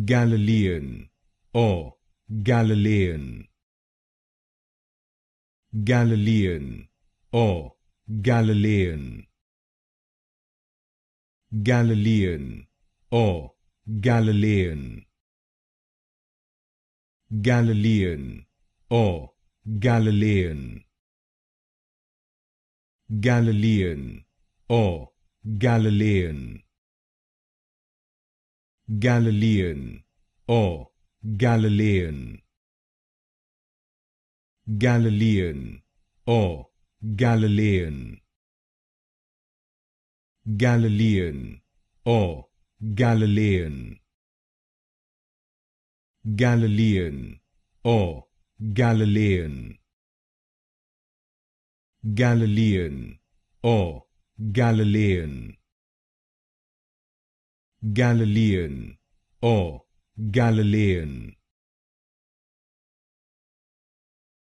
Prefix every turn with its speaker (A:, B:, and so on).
A: Galilean or Galilean. Galilean or Galilean. Galilean or Galilean. Galilean or Galilean. Galilean or Galilean. Galilean or Galilean. Galilean or Galilean. Galilean or Galilean. Galilean or Galilean. Galilean or Galilean. Galilean or Galilean.